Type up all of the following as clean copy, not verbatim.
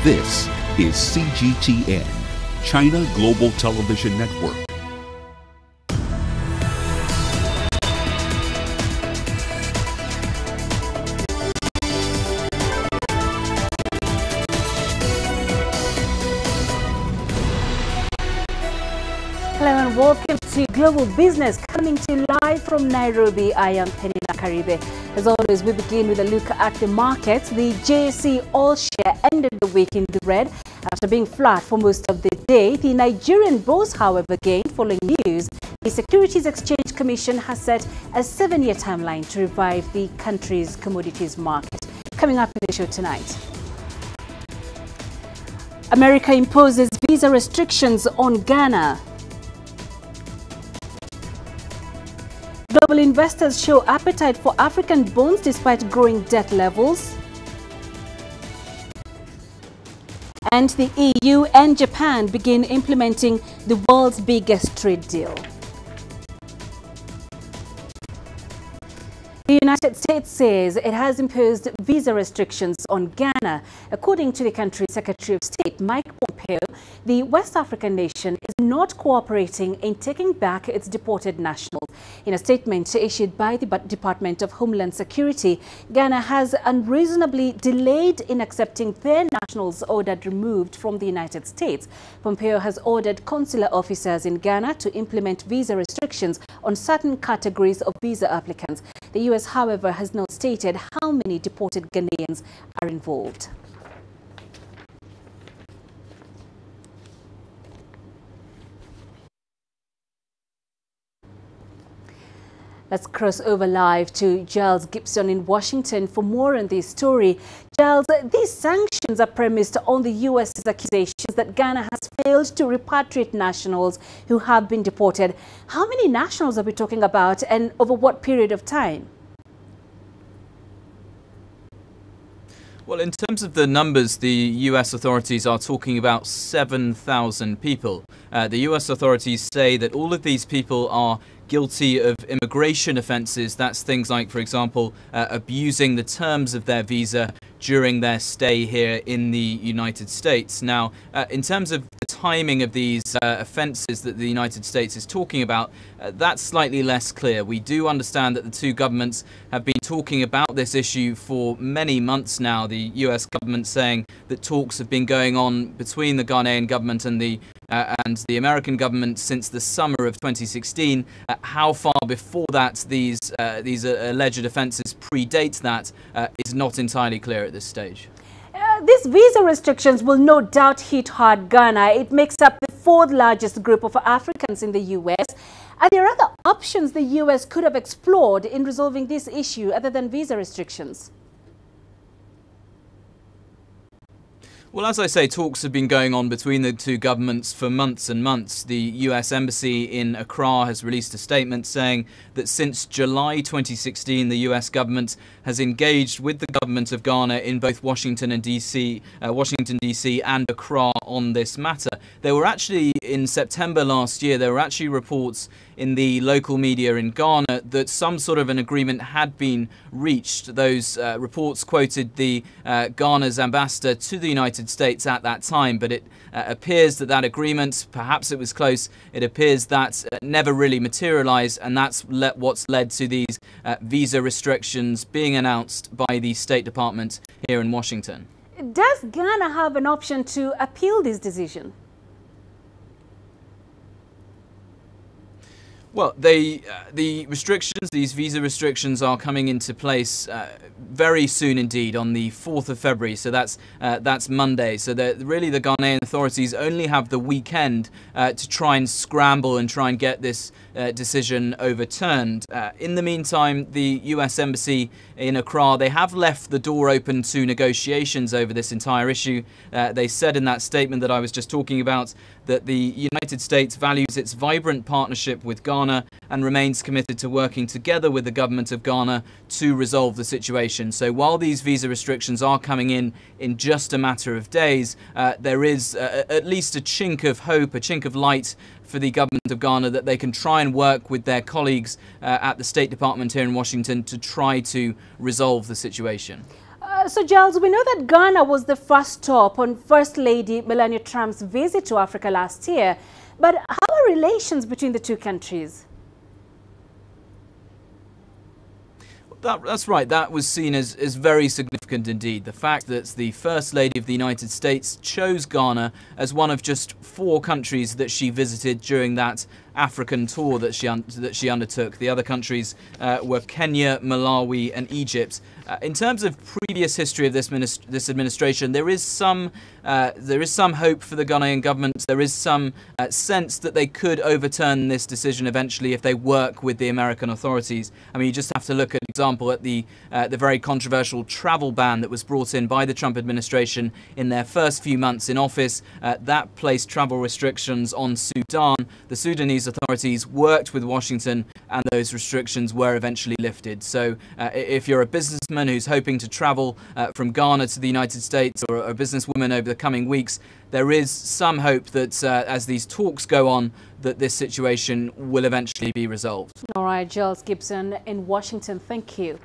This is CGTN, China Global Television Network. Hello and welcome to Global Business, coming to you live from Nairobi. I am Penina Karibe. As always, we begin with a look at the markets. The JSE All Share ended the week in the red after being flat for most of the day. The Nigerian bourse, however, gained following news. The Securities Exchange Commission has set a 7-year timeline to revive the country's commodities market. Coming up in the show tonight. America imposes visa restrictions on Ghana. Global investors show appetite for African bonds despite growing debt levels. And the EU and Japan begin implementing the world's biggest trade deal. The United States says it has imposed visa restrictions on Ghana. According to the country's Secretary of State, Mike Pompeo, the West African nation is not cooperating in taking back its deported nationals. In a statement issued by the Department of Homeland Security, Ghana has unreasonably delayed in accepting their nationals ordered removed from the United States. Pompeo has ordered consular officers in Ghana to implement visa restrictions on certain categories of visa applicants. The U.S., however, has not stated how many deported Ghanaians are involved. Let's cross over live to Giles Gibson in Washington for more on this story. Giles, these sanctions are premised on the U.S.'s accusations that Ghana has failed to repatriate nationals who have been deported. How many nationals are we talking about, and over what period of time? Well, in terms of the numbers, the US authorities are talking about 7,000 people. The US authorities say that all of these people are guilty of immigration offences. That's things like, for example, abusing the terms of their visa during their stay here in the United States. Now, in terms of the timing of these offences that the United States is talking about, that's slightly less clear. We do understand that the two governments have been talking about this issue for many months now. The US government saying that talks have been going on between the Ghanaian government and the American government since the summer of 2016. How far before that these alleged offences predate that is not entirely clear at this stage. These visa restrictions will no doubt hit hard Ghana. It makes up the 4th largest group of Africans in the U.S. Are there other options the U.S. could have explored in resolving this issue other than visa restrictions? Well, as I say, talks have been going on between the two governments for months and months. The US Embassy in Accra has released a statement saying that since July 2016, the US government has engaged with the government of Ghana in both Washington DC and Accra on this matter. There were actually, in September last year, there were actually reports in the local media in Ghana that some sort of an agreement had been reached. Those reports quoted the Ghana's ambassador to the United States at that time, but it appears that that agreement, perhaps it was close, it appears that never really materialized, and that's what's led to these visa restrictions being announced by the State Department here in Washington. Does Ghana have an option to appeal this decision? Well, the restrictions, these visa restrictions, are coming into place very soon indeed, on the 4th of February. So that's Monday. So really the Ghanaian authorities only have the weekend to try and scramble and try and get this decision overturned. In the meantime, the US Embassy in Accra, they have left the door open to negotiations over this entire issue. They said in that statement that I was just talking about that the United States values its vibrant partnership with Ghana and remains committed to working together with the government of Ghana to resolve the situation. So while these visa restrictions are coming in just a matter of days, there is at least a chink of hope, a chink of light for the government of Ghana that they can try and work with their colleagues at the State Department here in Washington to try to resolve the situation. So, Giles, we know that Ghana was the first stop on First Lady Melania Trump's visit to Africa last year. But how are relations between the two countries? That's right. That was seen as very significant indeed. The fact that the First Lady of the United States chose Ghana as one of just 4 countries that she visited during that African tour that she undertook. The other countries were Kenya, Malawi and Egypt. In terms of previous history of this administration, there is some hope for the Ghanaian government. There is some sense that they could overturn this decision eventually if they work with the American authorities. I mean, you just have to look at example at the very controversial travel ban that was brought in by the Trump administration in their first few months in office. That placed travel restrictions on Sudan. The Sudanese authorities worked with Washington and those restrictions were eventually lifted. So if you're a businessman who's hoping to travel from Ghana to the United States, or a businesswoman over the coming weeks, there is some hope that as these talks go on, that this situation will eventually be resolved. All right, Giles Gibson in Washington, thank you.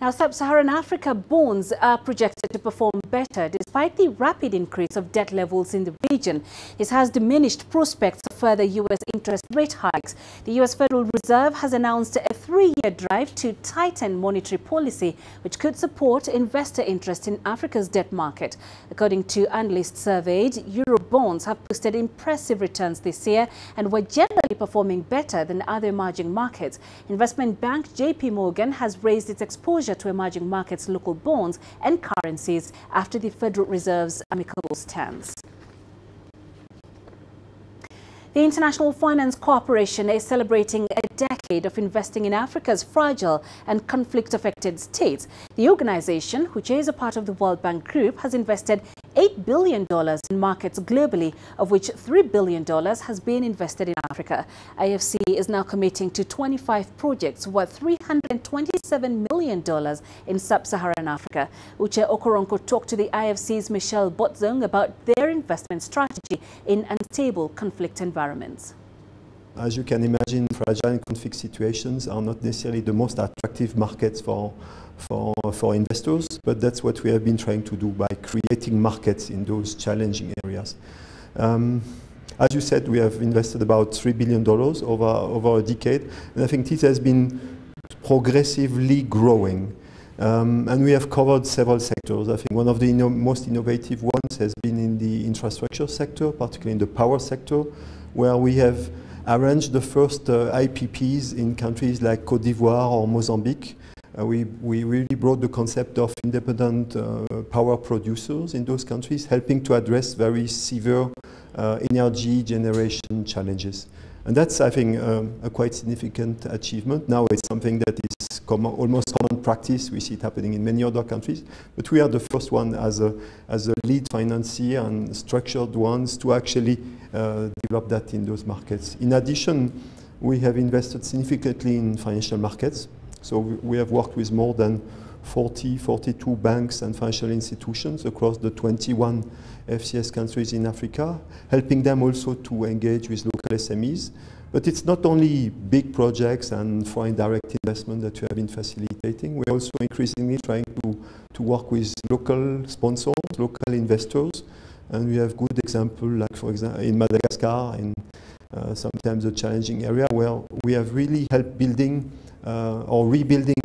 Now, Sub-Saharan Africa bonds are projected to perform better despite the rapid increase of debt levels in the region. This has diminished prospects of further U.S. interest rate hikes. The U.S. Federal Reserve has announced a 3-year drive to tighten monetary policy, which could support investor interest in Africa's debt market. According to analysts surveyed, Euro bonds have posted impressive returns this year and were generally performing better than other emerging markets. Investment bank JP Morgan has raised its exposure to emerging markets' local bonds and currencies after the Federal Reserve's amicable stance. The International Finance Corporation is celebrating a decade of investing in Africa's fragile and conflict-affected states. The organization, which is a part of the World Bank Group, has invested $8 billion in markets globally, of which $3 billion has been invested in Africa. IFC is now committing to 25 projects worth $327 million in sub-Saharan Africa. Uche Okoronko talked to the IFC's Michelle Botzong about their investment strategy in unstable conflict environments. As you can imagine, fragile and conflict situations are not necessarily the most attractive markets for investors, but that's what we have been trying to do by creating markets in those challenging areas. As you said, we have invested about $3 billion over a decade, and I think this has been progressively growing. And we have covered several sectors. I think one of the most innovative ones has been in the infrastructure sector, particularly in the power sector, where we have arranged the first IPPs in countries like Cote d'Ivoire or Mozambique. We really brought the concept of independent power producers in those countries, helping to address very severe energy generation challenges. And that's, I think, a quite significant achievement. Now it's something that is almost common practice. We see it happening in many other countries. But we are the first one as a lead financier and structured ones to actually develop that in those markets. In addition, we have invested significantly in financial markets. So we have worked with more than 42 banks and financial institutions across the 21 FCS countries in Africa, helping them also to engage with local SMEs. But it's not only big projects and foreign direct investment that we have been facilitating. We're also increasingly trying to work with local sponsors, local investors. And we have good examples, like for example in Madagascar, in sometimes a challenging area, where we have really helped building or rebuilding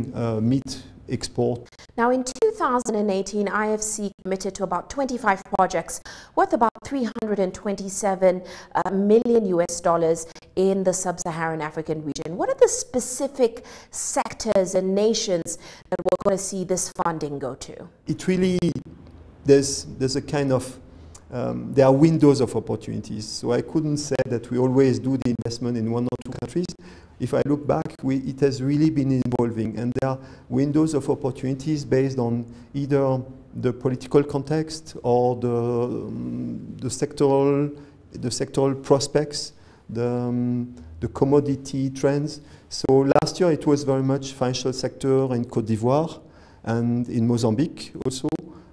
meat export. Now in 2018, IFC committed to about 25 projects worth about $327 million US in the sub-Saharan African region. What are the specific sectors and nations that we're going to see this funding go to? It really, there's a kind of, there are windows of opportunities. So I couldn't say that we always do the investment in 1 or 2 countries. If I look back, it has really been evolving, and there are windows of opportunities based on either the political context or the sectoral prospects, the commodity trends. So last year it was very much financial sector in Cote d'Ivoire and in Mozambique also.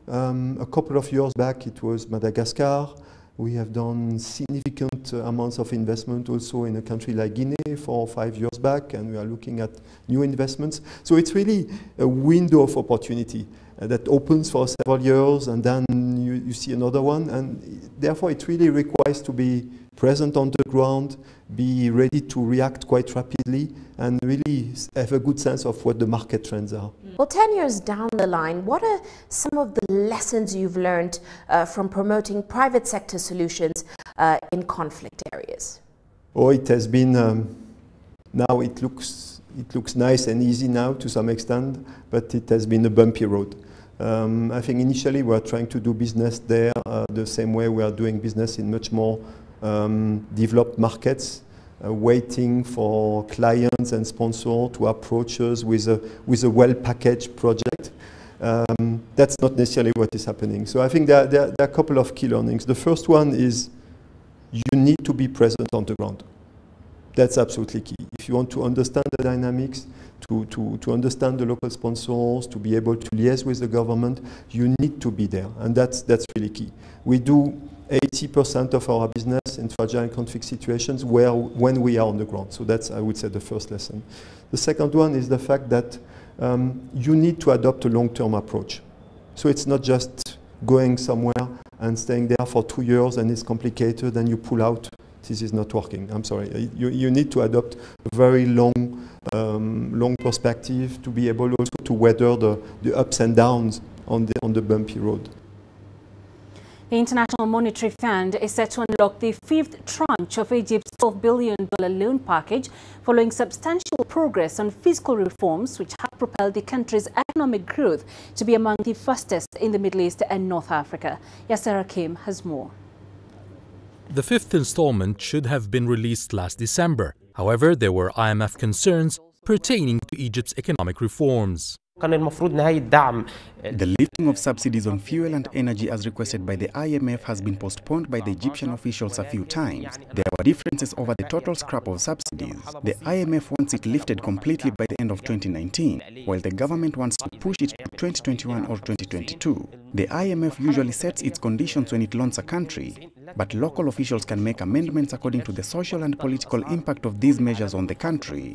A couple of years back it was Madagascar. We have done significant amounts of investment also in a country like Guinea 4 or 5 years back, and we are looking at new investments. So it's really a window of opportunity that opens for several years, and then you see another one, and therefore it really requires to be present on the ground, be ready to react quite rapidly, and really have a good sense of what the market trends are. Well, 10 years down the line, what are some of the lessons you've learned from promoting private sector solutions in conflict areas? Oh, it has been, now it looks nice and easy now to some extent, but it has been a bumpy road. I think initially we were trying to do business there the same way we are doing business in much more developed markets, waiting for clients and sponsors to approach us with a well-packaged project. That's not necessarily what is happening. So I think there are a couple of key learnings. The first one is you need to be present on the ground. That's absolutely key. If you want to understand the dynamics, to understand the local sponsors, to be able to liaise with the government, you need to be there, and that's really key. We do 80% of our business in fragile and conflict situations when we are on the ground. So that's, I would say, the first lesson. The second one is the fact that you need to adopt a long-term approach. So it's not just going somewhere and staying there for 2 years and it's complicated and you pull out. This is not working. I'm sorry. You need to adopt a very long perspective to be able also to weather the ups and downs on the bumpy road. The International Monetary Fund is set to unlock the 5th tranche of Egypt's $12 billion loan package following substantial progress on fiscal reforms which have propelled the country's economic growth to be among the fastest in the Middle East and North Africa. Yasser Hakim has more. The 5th installment should have been released last December. However, there were IMF concerns pertaining to Egypt's economic reforms. The lifting of subsidies on fuel and energy as requested by the IMF has been postponed by the Egyptian officials a few times. There were differences over the total scrap of subsidies. The IMF wants it lifted completely by the end of 2019, while the government wants to push it to 2021 or 2022. The IMF usually sets its conditions when it loans a country, but local officials can make amendments according to the social and political impact of these measures on the country.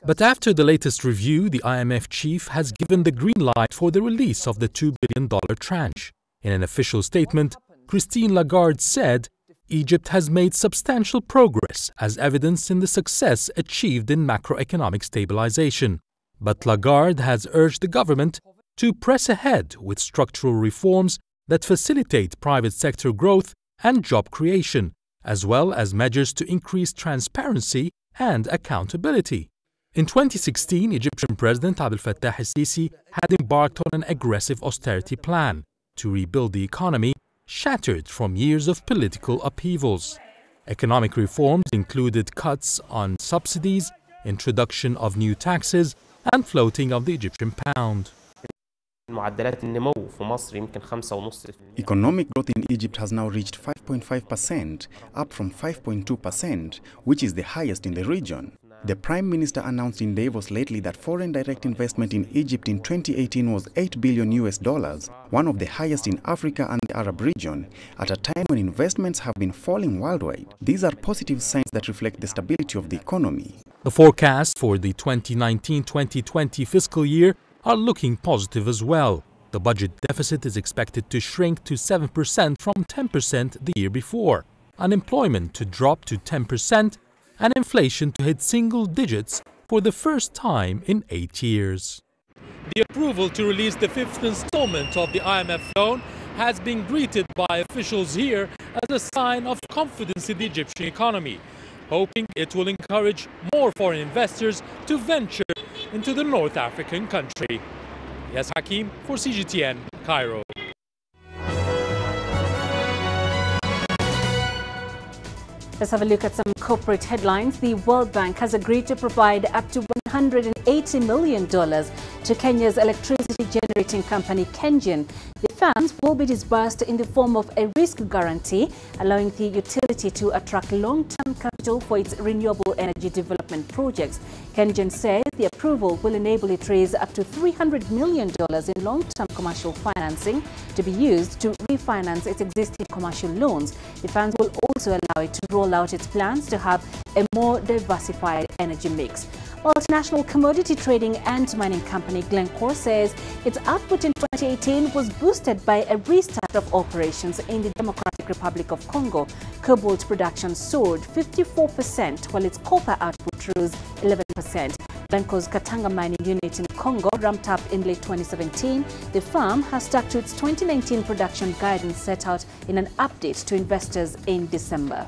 But after the latest review, the IMF chief has given the green light for the release of the $2 billion tranche. In an official statement, Christine Lagarde said Egypt has made substantial progress as evidenced in the success achieved in macroeconomic stabilization. But Lagarde has urged the government to press ahead with structural reforms that facilitate private sector growth and job creation, as well as measures to increase transparency and accountability. In 2016, Egyptian President Abdel Fattah el-Sisi had embarked on an aggressive austerity plan to rebuild the economy shattered from years of political upheavals. Economic reforms included cuts on subsidies, introduction of new taxes, and floating of the Egyptian pound. Economic growth in Egypt has now reached 5.5%, up from 5.2%, which is the highest in the region. The Prime Minister announced in Davos lately that foreign direct investment in Egypt in 2018 was $8 billion, one of the highest in Africa and the Arab region, at a time when investments have been falling worldwide. These are positive signs that reflect the stability of the economy. The forecasts for the 2019-2020 fiscal year are looking positive as well. The budget deficit is expected to shrink to 7% from 10% the year before, unemployment to drop to 10%, and inflation to hit single digits for the first time in 8 years. The approval to release the 5th installment of the IMF loan has been greeted by officials here as a sign of confidence in the Egyptian economy, hoping it will encourage more foreign investors to venture into the North African country. Yasser Hakim for CGTN, Cairo. Let's have a look at some corporate headlines, the World Bank has agreed to provide up to $180 million to Kenya's electricity generating company KenGen. The funds will be disbursed in the form of a risk guarantee, allowing the utility to attract long-term capital for its renewable energy development projects. KenGen says the approval will enable it to raise up to $300 million in long-term commercial financing to be used to refinance its existing commercial loans. The funds will also allow it to roll out its plans to have a more diversified energy mix. Multinational commodity trading and mining company Glencore says its output in 2018 was boosted by a restart of operations in the Democratic Republic of Congo. Cobalt production soared 54%, while its copper output rose 11%. Glencore's Katanga mining unit in Congo ramped up in late 2017. The firm has stuck to its 2019 production guidance set out in an update to investors in December.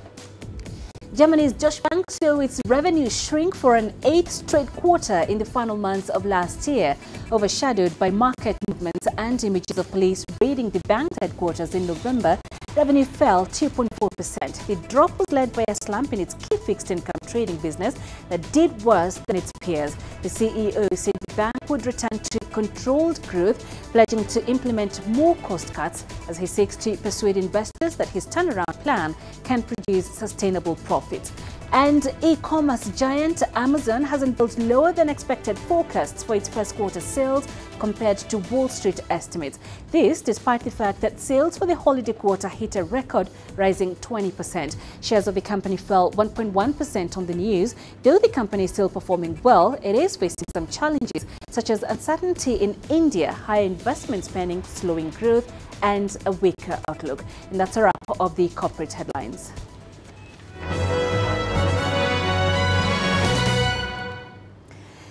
Germany's Deutsche Bank saw its revenue shrink for an 8th straight quarter in the final months of last year, overshadowed by market movements and images of police raiding the bank's headquarters in November. Revenue fell 2.4%. The drop was led by a slump in its key fixed income trading business that did worse than its peers. The CEO said the bank would return to controlled growth, pledging to implement more cost cuts as he seeks to persuade investors that his turnaround plan can produce sustainable profits. And e-commerce giant Amazon has unveiled lower than expected forecasts for its first quarter sales compared to Wall Street estimates. This despite the fact that sales for the holiday quarter hit a record, rising 20%. Shares of the company fell 1.1% on the news. Though the company is still performing well, it is facing some challenges such as uncertainty in India, higher investment spending, slowing growth, and a weaker outlook. And that's a wrap of the corporate headlines.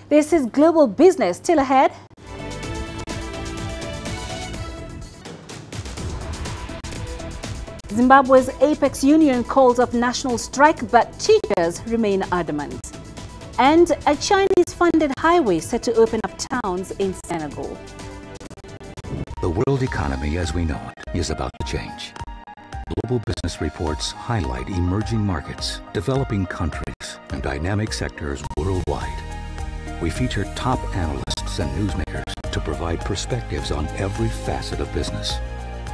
This is Global Business. Still ahead. Zimbabwe's Apex Union calls off national strike, but teachers remain adamant. And a Chinese-funded highway set to open up towns in Senegal. The world economy as we know it is about to change. Global business reports highlight emerging markets, developing countries, and dynamic sectors worldwide. We feature top analysts and newsmakers to provide perspectives on every facet of business.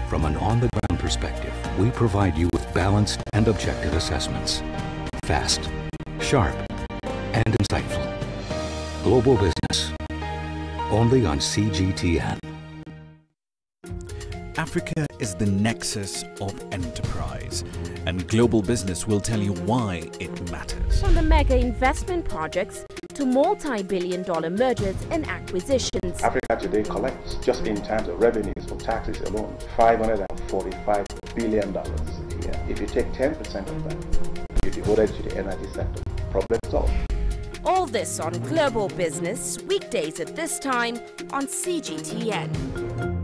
From an on-the-ground perspective, we provide you with balanced and objective assessments. Fast, sharp, and insightful. Global Business. Only on CGTN. Africa is the nexus of enterprise, and Global Business will tell you why it matters. From the mega investment projects to multi-billion-dollar mergers and acquisitions. Africa today collects, just in terms of revenues for taxes alone, $545 billion a year. If you take 10% of that, you devote it to the energy sector, problem solved. All this on Global Business, weekdays at this time on CGTN.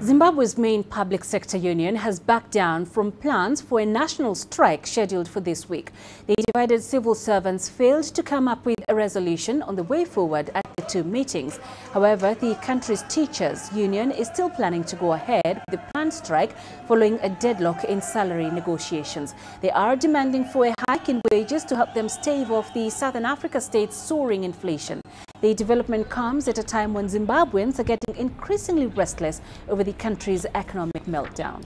Zimbabwe's main public sector union has backed down from plans for a national strike scheduled for this week. The divided civil servants failed to come up with a resolution on the way forward at the two meetings. However, the country's teachers' union is still planning to go ahead with the planned strike following a deadlock in salary negotiations. They are demanding for a hike in wages to help them stave off the Southern Africa state's soaring inflation. The development comes at a time when Zimbabweans are getting increasingly restless over the country's economic meltdown.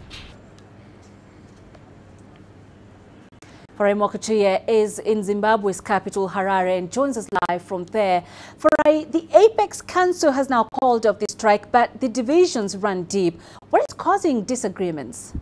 Farai Mokutuye is in Zimbabwe's capital, Harare, and joins us live from there. Farai, the Apex Council has now called off the strike, but the divisions run deep. What is causing disagreements?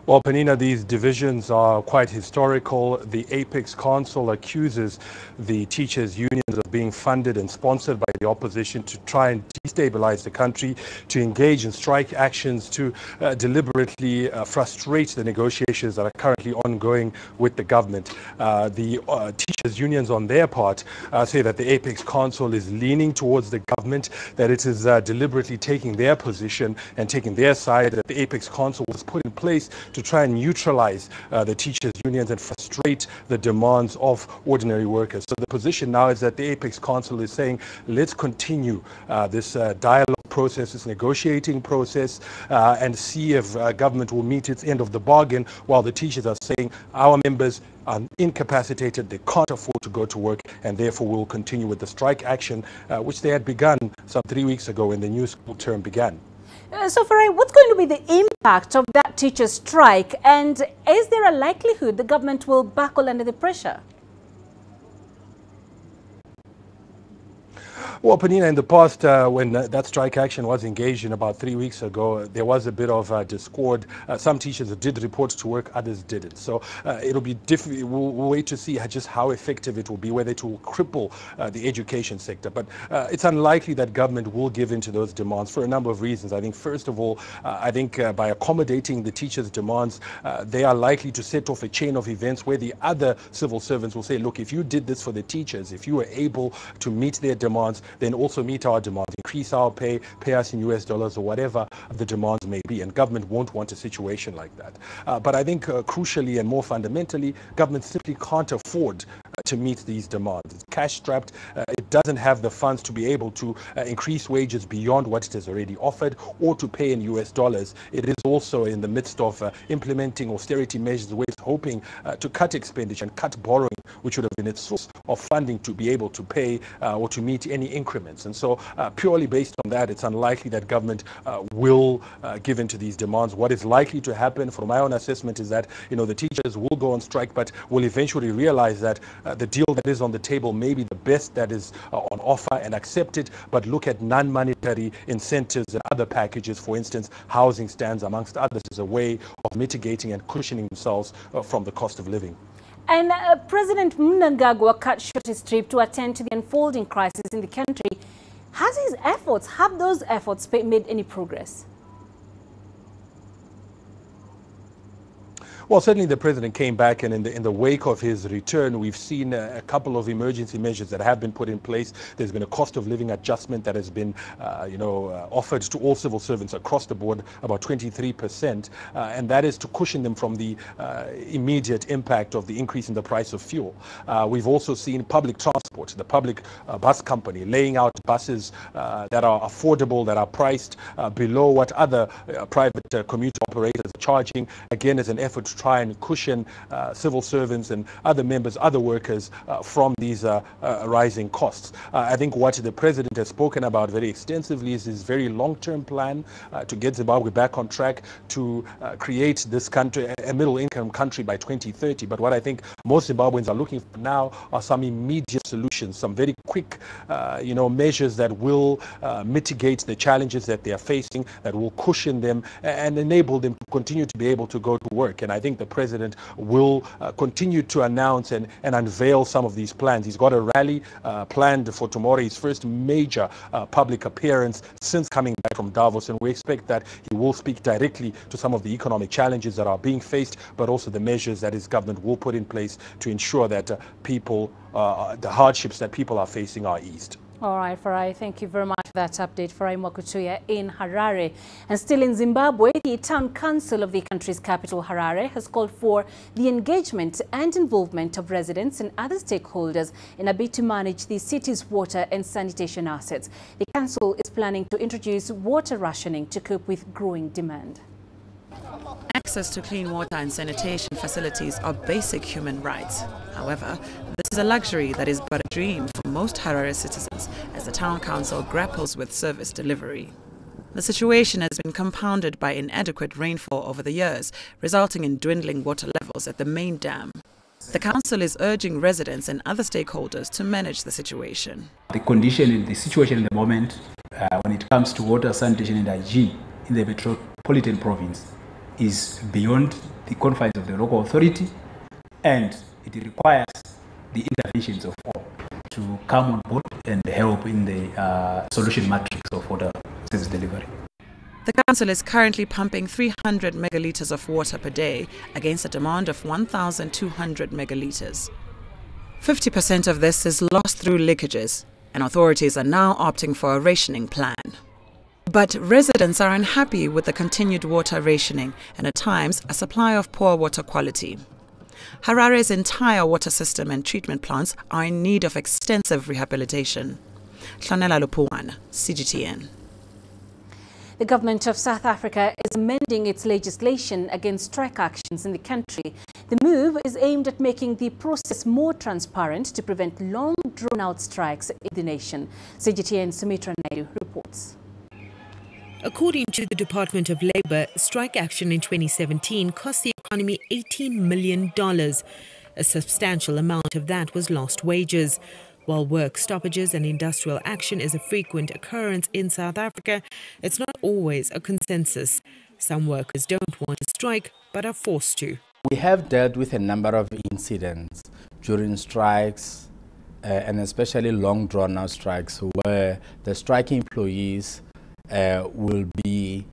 Well, Penina, these divisions are quite historical. The Apex Council accuses the teachers' unions of being funded and sponsored by the opposition to try and destabilize the country, to engage in strike actions, to deliberately frustrate the negotiations that are currently ongoing with the government. The teachers' unions on their part say that the Apex Council is leaning towards the government, that it is deliberately taking their position and taking their side, that the Apex Council was put in place to try and neutralize the teachers' unions and frustrate the demands of ordinary workers. So the position now is that the Apex Council is saying, let's continue this dialogue process, this negotiating process, and see if government will meet its end of the bargain, while the teachers are saying our members are incapacitated, they can't afford to go to work, and therefore will continue with the strike action, which they had begun some 3 weeks ago when the new school term began. So, Farai, what's going to be the impact of that teacher strike, and is there a likelihood the government will buckle under the pressure? Well, Penina, in the past, when that strike action was engaged in about 3 weeks ago, there was a bit of discord. Some teachers did report to work, others didn't. So it'll be difficult. We'll wait to see just how effective it will be, whether it will cripple the education sector. But it's unlikely that government will give in to those demands for a number of reasons. I think, first of all, by accommodating the teachers' demands, they are likely to set off a chain of events where the other civil servants will say, look, if you did this for the teachers, if you were able to meet their demands, then also meet our demands, increase our pay us in US dollars or whatever the demands may be. And government won't want a situation like that. But I think crucially and more fundamentally, government simply can't afford to meet these demands. It's cash strapped. It doesn't have the funds to be able to increase wages beyond what it has already offered or to pay in US dollars. It is also in the midst of implementing austerity measures where it's hoping to cut expenditure and cut borrowing, which would have been its source of funding to be able to pay or to meet any increments. And so purely based on that, it's unlikely that government will give in to these demands. What is likely to happen, from my own assessment, is that the teachers will go on strike, but will eventually realize that the deal that is on the table may be the best that is on offer and accept it, but look at non-monetary incentives and other packages, for instance, housing stands amongst others, as a way of mitigating and cushioning themselves from the cost of living. And President Mnangagwa cut short his trip to attend to the unfolding crisis in the country. Have those efforts made any progress? Well, certainly the president came back, and in the wake of his return, we've seen a couple of emergency measures that have been put in place. There's been a cost of living adjustment that has been, offered to all civil servants across the board, about 23%, and that is to cushion them from the immediate impact of the increase in the price of fuel. We've also seen public transport, the public bus company laying out buses that are affordable, that are priced below what other private commuter operators are charging, again as an effort to try and cushion civil servants and other members, other workers from these rising costs. I think what the president has spoken about very extensively is his very long-term plan to get Zimbabwe back on track, to create this country a middle-income country by 2030. But what I think most Zimbabweans are looking for now are some immediate solutions, some very quick measures that will mitigate the challenges that they are facing, that will cushion them and enable them to continue to be able to go to work. And I think the president will continue to announce and unveil some of these plans. He's got a rally planned for tomorrow, his first major public appearance since coming back from Davos, and we expect that he will speak directly to some of the economic challenges that are being faced, but also the measures that his government will put in place to ensure that the hardships that people are facing are eased. All right, Farai, thank you very much for that update. Farai Mwakutuya in Harare. And still in Zimbabwe, the town council of the country's capital, Harare, has called for the engagement and involvement of residents and other stakeholders in a bid to manage the city's water and sanitation assets. The council is planning to introduce water rationing to cope with growing demand. Access to clean water and sanitation facilities are basic human rights. However, this is a luxury that is but a dream for most Harare citizens as the town council grapples with service delivery. The situation has been compounded by inadequate rainfall over the years, resulting in dwindling water levels at the main dam. The council is urging residents and other stakeholders to manage the situation. The condition in the situation in the moment when it comes to water, sanitation and hygiene in the metropolitan province is beyond the confines of the local authority, and it requires the interventions of all to come on board and help in the solution matrix of water service delivery. The council is currently pumping 300 megalitres of water per day against a demand of 1,200 megalitres. 50% of this is lost through leakages, and authorities are now opting for a rationing plan. But residents are unhappy with the continued water rationing and at times a supply of poor water quality. Harare's entire water system and treatment plants are in need of extensive rehabilitation. CGTN. The government of South Africa is amending its legislation against strike actions in the country. The move is aimed at making the process more transparent to prevent long, drawn-out strikes in the nation. CGTN Sumitra Naidu reports. According to the Department of Labour, strike action in 2017 cost the economy $18 million. A substantial amount of that was lost wages. While work stoppages and industrial action is a frequent occurrence in South Africa, it's not always a consensus. Some workers don't want to strike, but are forced to. We have dealt with a number of incidents during strikes, and especially long drawn-out strikes, where the striking employees will be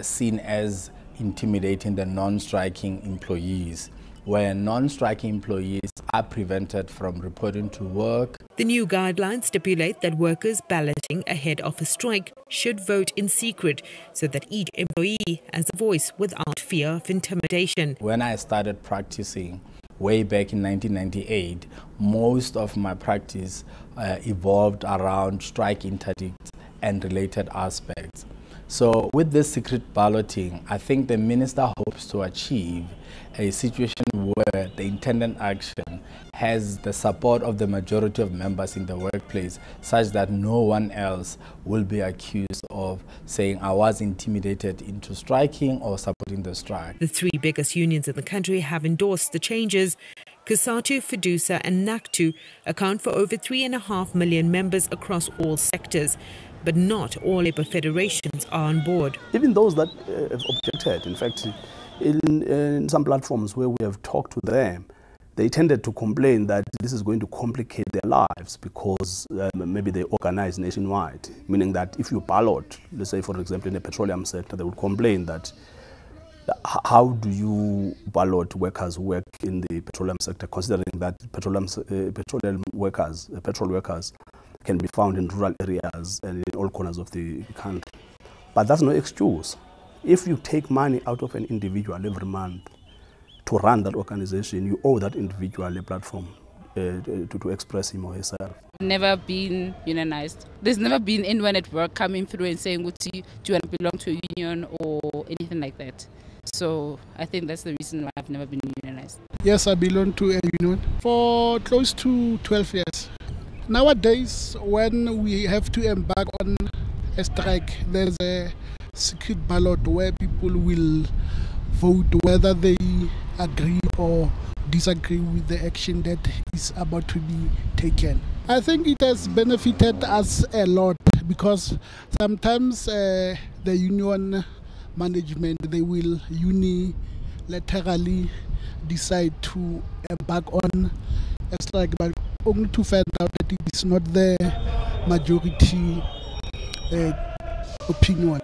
seen as intimidating the non-striking employees, where non-striking employees are prevented from reporting to work. The new guidelines stipulate that workers balloting ahead of a strike should vote in secret so that each employee has a voice without fear of intimidation. When I started practicing way back in 1998, most of my practice evolved around strike interdicts and related aspects. So with this secret balloting, I think the minister hopes to achieve a situation where the intended action has the support of the majority of members in the workplace, such that no one else will be accused of saying I was intimidated into striking or supporting the strike. The three biggest unions in the country have endorsed the changes. COSATU, FEDUSA and NACTU account for over 3.5 million members across all sectors. But not all labour federations are on board. Even those that have objected, in fact, in some platforms where we have talked to them, they tended to complain that this is going to complicate their lives because maybe they organize nationwide, meaning that if you ballot, let's say for example in the petroleum sector, they would complain that how do you ballot workers who work in the petroleum sector, considering that petroleum workers, petrol workers, can be found in rural areas and in all corners of the country. But that's no excuse. If you take money out of an individual every month to run that organization, you owe that individual a platform to express him or herself. Never been unionized. There's never been anyone at work coming through and saying, do you want to belong to a union or anything like that? So I think that's the reason why I've never been unionized. Yes, I belong to a union for close to 12 years. Nowadays, when we have to embark on a strike, there's a secret ballot where people will vote whether they agree or disagree with the action that is about to be taken. I think it has benefited us a lot because sometimes the union management, they will unilaterally decide to embark on a strike, but only to find out that it is not the majority opinion.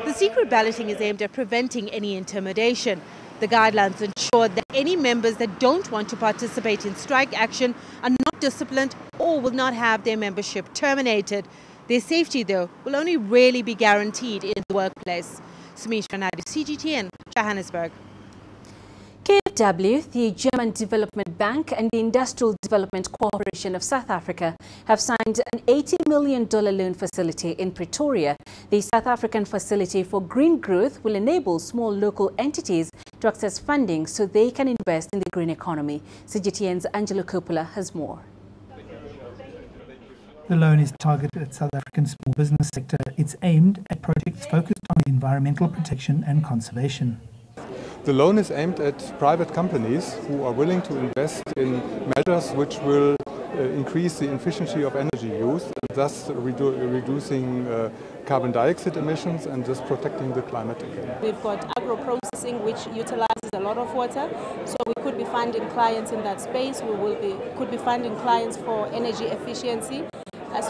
The secret balloting is aimed at preventing any intimidation. The guidelines ensure that any members that don't want to participate in strike action are not disciplined or will not have their membership terminated. Their safety, though, will only rarely be guaranteed in the workplace. Sumitra Naidu, CGTN, Johannesburg. KfW, the German Development Bank and the Industrial Development Corporation of South Africa have signed an $80 million loan facility in Pretoria. The South African facility for green growth will enable small local entities to access funding so they can invest in the green economy. CGTN's Angelo Coppola has more. The loan is targeted at South African small business sector. It's aimed at projects focused on environmental protection and conservation. The loan is aimed at private companies who are willing to invest in measures which will increase the efficiency of energy use and thus reducing carbon dioxide emissions and just protecting the climate again. We've got agro-processing, which utilizes a lot of water, so we could be funding clients in that space. Could be funding clients for energy efficiency.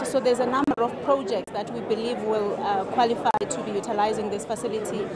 So there's a number of projects that we believe will qualify to be utilizing this facility.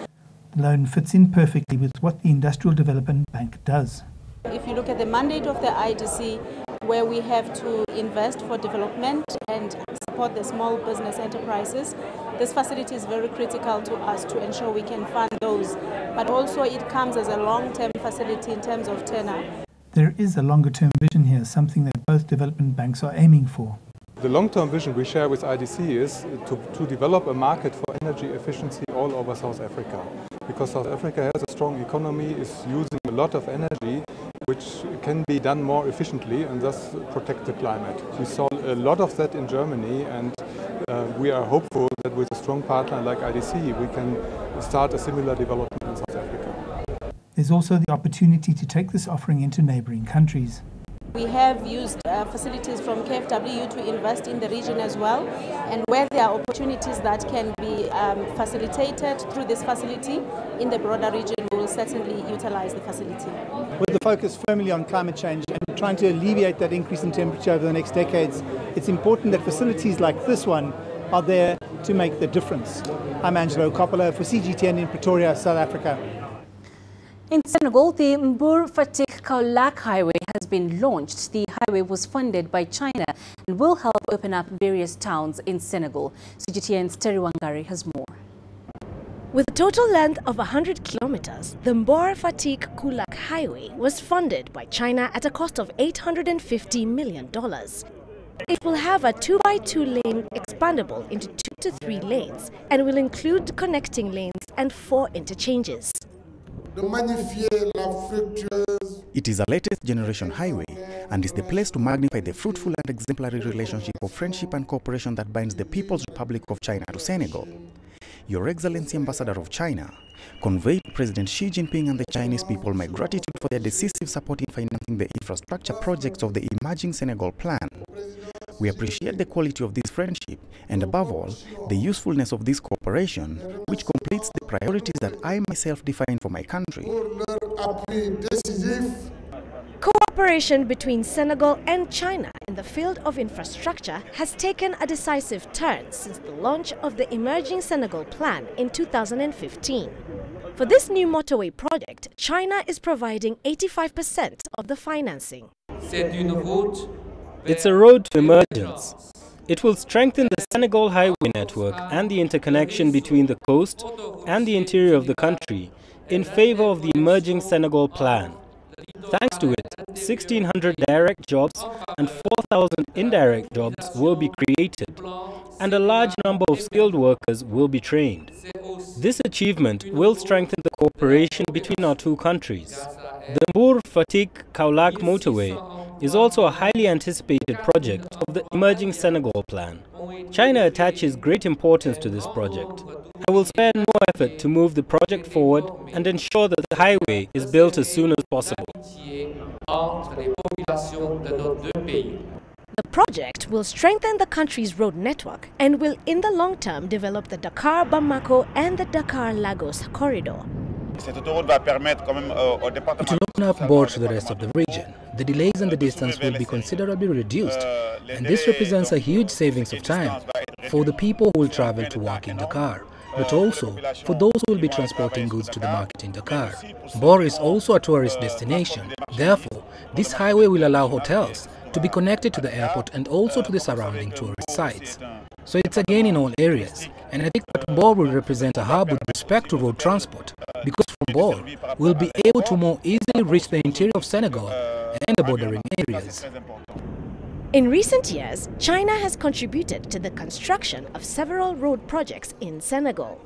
The loan fits in perfectly with what the Industrial Development Bank does. If you look at the mandate of the IDC, where we have to invest for development and support the small business enterprises, this facility is very critical to us to ensure we can fund those. But also it comes as a long-term facility in terms of tenure. There is a longer-term vision here, something that both development banks are aiming for. The long-term vision we share with IDC is to develop a market for energy efficiency all over South Africa. Because South Africa has a strong economy, is using a lot of energy, which can be done more efficiently and thus protect the climate. We saw a lot of that in Germany, and we are hopeful that with a strong partner like IDC, we can start a similar development in South Africa. There's also the opportunity to take this offering into neighboring countries. We have used facilities from KfW to invest in the region as well, and where there are opportunities that can be facilitated through this facility in the broader region, we will certainly utilize the facility. With the focus firmly on climate change and trying to alleviate that increase in temperature over the next decades, it's important that facilities like this one are there to make the difference. I'm Angelo Coppola for CGTN in Pretoria, South Africa. In Senegal, the Mbour-Fatick-Kaolack Highway has been launched. The highway was funded by China and will help open up various towns in Senegal. CGTN's Terry Wangari has more. With a total length of 100 kilometers, the Mbour-Fatick-Kaolack Highway was funded by China at a cost of $850 million. It will have a 2x2 lane expandable into 2 to 3 lanes and will include connecting lanes and 4 interchanges. It is a latest generation highway and is the place to magnify the fruitful and exemplary relationship of friendship and cooperation that binds the People's Republic of China to Senegal. Your Excellency Ambassador of China conveyed to President Xi Jinping and the Chinese people my gratitude for their decisive support in financing the infrastructure projects of the emerging Senegal plan. We appreciate the quality of this friendship and, above all, the usefulness of this cooperation, which completes the priorities that I myself define for my country. Cooperation between Senegal and China in the field of infrastructure has taken a decisive turn since the launch of the Emerging Senegal Plan in 2015. For this new motorway project, China is providing 85% of the financing. It's a road to emergence. It will strengthen the Senegal highway network and the interconnection between the coast and the interior of the country in favor of the Emerging Senegal Plan. Thanks to it, 1,600 direct jobs and 4,000 indirect jobs will be created, and a large number of skilled workers will be trained. This achievement will strengthen the cooperation between our two countries. The Mbour-Fatick-Kaolack motorway is also a highly anticipated project of the Emerging Senegal Plan. China attaches great importance to this project. I will spare no effort to move the project forward and ensure that the highway is built as soon as possible. The project will strengthen the country's road network and will in the long term develop the Dakar-Bamako and the Dakar-Lagos corridor. It will open up boards to the rest of the region. The delays and the distance will be considerably reduced, and this represents a huge savings of time for the people who will travel to work in Dakar, but also for those who will be transporting goods to the market in Dakar. Mbour is also a tourist destination. Therefore, this highway will allow hotels to be connected to the airport and also to the surrounding tourist sites. So it's a gain in all areas, and I think that Mbour will represent a hub with respect to road transport, because from Mbour we'll be able to more easily reach the interior of Senegal and the bordering areas. In recent years, China has contributed to the construction of several road projects in Senegal.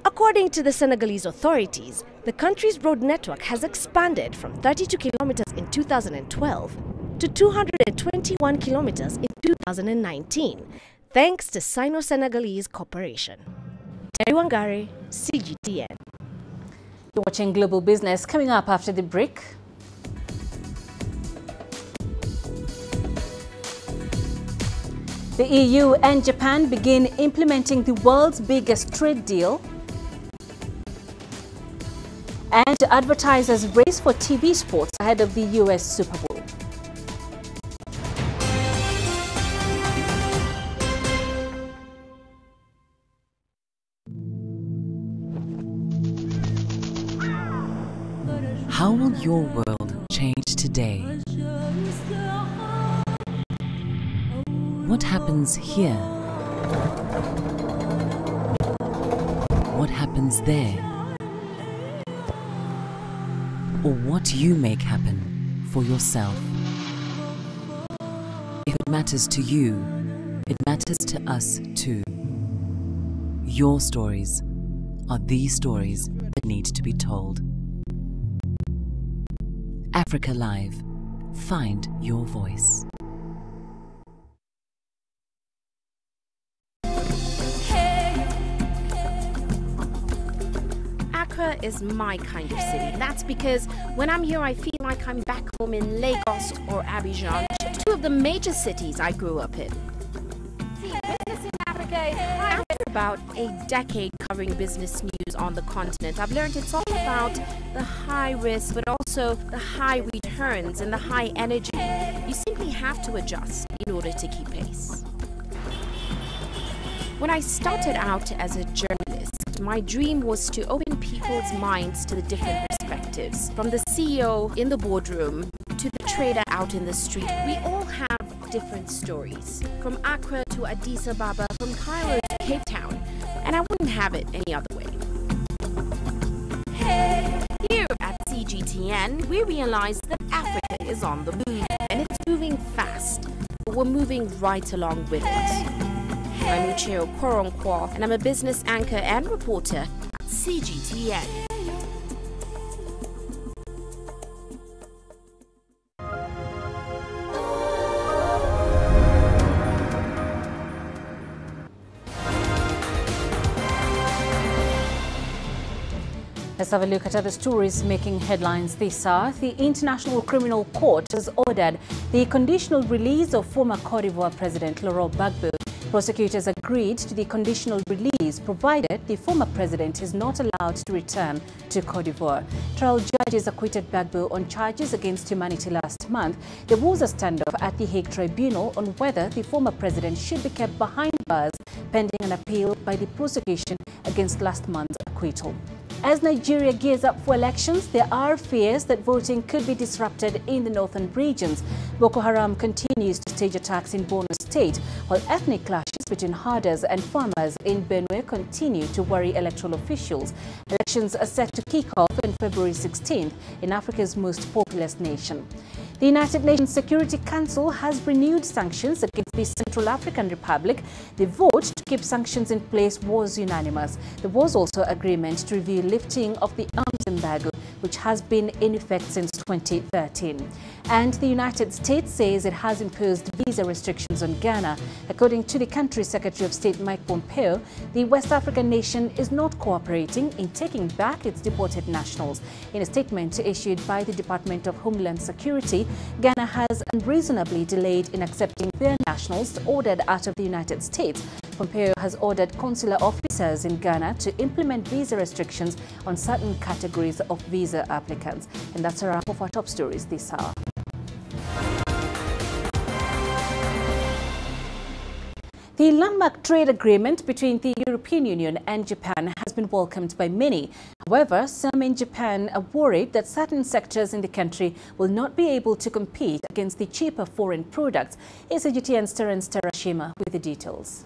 According to the Senegalese authorities, the country's road network has expanded from 32 kilometers in 2012 to 221 kilometers in 2019, thanks to Sino-Senegalese cooperation. Terry Wangari, CGTN. You're watching Global Business. Coming up after the break. The EU and Japan begin implementing the world's biggest trade deal. And advertisers race for TV spots ahead of the US Super Bowl. How will your world change today? What happens here? What happens there? Or what you make happen for yourself? If it matters to you, it matters to us too. Your stories are the stories that need to be told. Africa Live. Find your voice. Accra is my kind of city. That's because when I'm here, I feel like I'm back home in Lagos or Abidjan, two of the major cities I grew up in. After about a decade covering business news on the continent, I've learned it's all about the high risk, but also the high returns and the high energy. You simply have to adjust in order to keep pace. When I started out as a journalist, my dream was to open people's minds to the different perspectives. From the CEO in the boardroom to the trader out in the street, we all have different stories. From Accra to Addis Ababa, from Cairo to Cape Town, and I wouldn't have it any other way. Here at CGTN, we realize that Africa is on the move, and it's moving fast, but we're moving right along with it. I'm Ucheo Koronkwo, and I'm a business anchor and reporter at CGTN. Let's have a look at other stories making headlines this hour. The International Criminal Court has ordered the conditional release of former Cote d'Ivoire President Laurent Gbagbo. Prosecutors agreed to the conditional release provided the former president is not allowed to return to Cote d'Ivoire. Trial judges acquitted Gbagbo on charges against humanity last month. There was a standoff at the Hague Tribunal on whether the former president should be kept behind bars pending an appeal by the prosecution against last month's acquittal. As Nigeria gears up for elections, there are fears that voting could be disrupted in the northern regions. Boko Haram continues to stage attacks in Borno State, while ethnic clashes between herders and farmers in Benue continue to worry electoral officials. Elections are set to kick off on February 16th in Africa's most populous nation. The United Nations Security Council has renewed sanctions against the Central African Republic. The vote to keep sanctions in place was unanimous. There was also agreement to review lifting of the arms embargo, which has been in effect since 2013. And the United States says it has imposed visa restrictions on Ghana. According to the country's Secretary of State Mike Pompeo, the West African nation is not cooperating in taking back its deported nationals. In a statement issued by the Department of Homeland Security, Ghana has unreasonably delayed in accepting their nationals ordered out of the United States. Pompeo has ordered consular officers in Ghana to implement visa restrictions on certain categories of visa applicants. And that's a wrap of our top stories this hour. The landmark trade agreement between the European Union and Japan has been welcomed by many. However, some in Japan are worried that certain sectors in the country will not be able to compete against the cheaper foreign products. Here's CGTN's Terence Terashima with the details.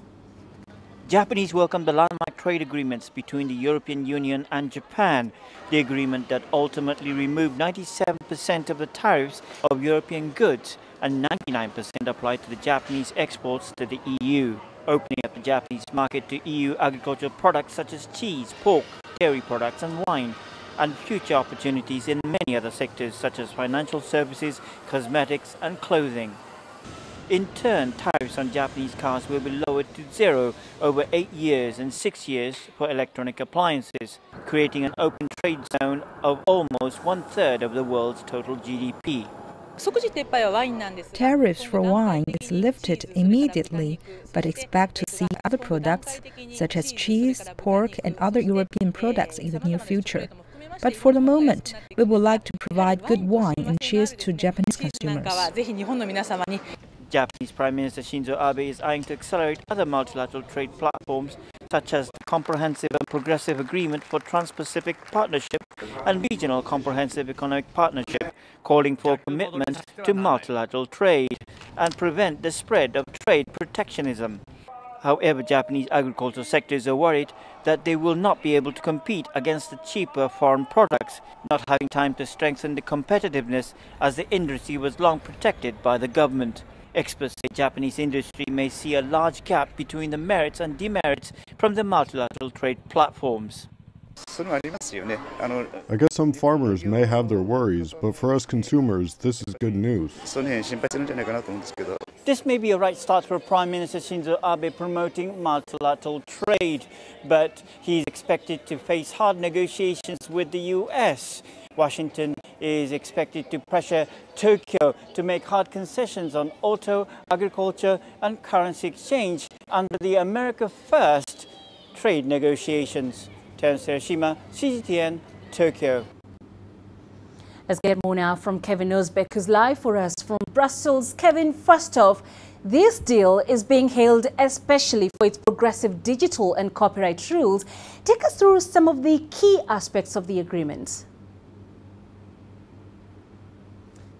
Japanese welcomed the landmark trade agreements between the European Union and Japan. The agreement that ultimately removed 97% of the tariffs of European goods and 99% applied to the Japanese exports to the EU, opening up the Japanese market to EU agricultural products such as cheese, pork, dairy products and wine, and future opportunities in many other sectors such as financial services, cosmetics and clothing. In turn, tariffs on Japanese cars will be lowered to zero over 8 years and 6 years for electronic appliances, creating an open trade zone of almost 1/3 of the world's total GDP. Tariffs for wine is lifted immediately, but expect to see other products such as cheese, pork, and other European products in the near future. But for the moment, we would like to provide good wine and cheese to Japanese consumers. Japanese Prime Minister Shinzo Abe is eyeing to accelerate other multilateral trade platforms such as the Comprehensive and Progressive Agreement for Trans-Pacific Partnership and Regional Comprehensive Economic Partnership, calling for commitment to multilateral trade and prevent the spread of trade protectionism. However, Japanese agricultural sectors are worried that they will not be able to compete against the cheaper foreign products, not having time to strengthen the competitiveness as the industry was long protected by the government. Experts say Japanese industry may see a large gap between the merits and demerits from the multilateral trade platforms. I guess some farmers may have their worries, but for us consumers, this is good news. This may be a right start for Prime Minister Shinzo Abe promoting multilateral trade, but he's expected to face hard negotiations with the US. Washington is expected to pressure Tokyo to make hard concessions on auto, agriculture and currency exchange under the America First trade negotiations. Terence Hiroshima, CGTN, Tokyo. Let's get more now from Kevin Osbeck, who's live for us from Brussels. Kevin, first off, this deal is being hailed especially for its progressive digital and copyright rules. Take us through some of the key aspects of the agreement.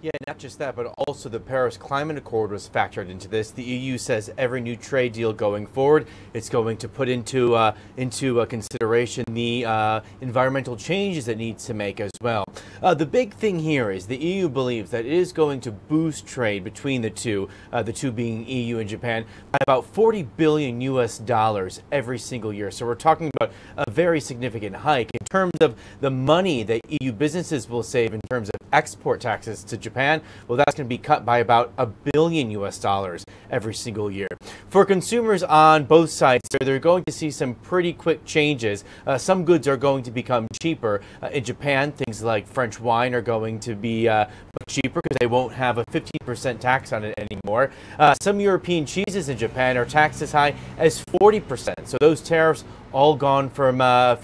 Yeah, not just that, but also the Paris Climate Accord was factored into this. The EU says every new trade deal going forward, it's going to put into consideration the environmental changes it needs to make as well. The big thing here is the EU believes that it is going to boost trade between the two being EU and Japan, by about $40 billion every single year. So we're talking about a very significant hike in terms of the money that EU businesses will save in terms of export taxes to Japan. Well, that's going to be cut by about $1 billion every single year. For consumers on both sides, they're going to see some pretty quick changes. Some goods are going to become cheaper. In Japan, things like French wine are going to be cheaper because they won't have a 15% tax on it anymore. Some European cheeses in Japan are taxed as high as 40%. So those tariffs all gone from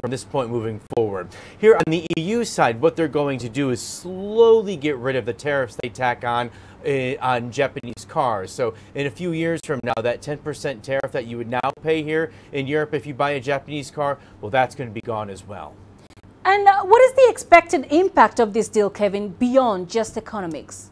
this point moving forward. Here on the EU side, what they're going to do is slowly get rid of the tariffs they tack on Japanese cars. So in a few years from now, that 10% tariff that you would now pay here in Europe if you buy a Japanese car, well, that's going to be gone as well. And what is the expected impact of this deal, Kevin, beyond just economics?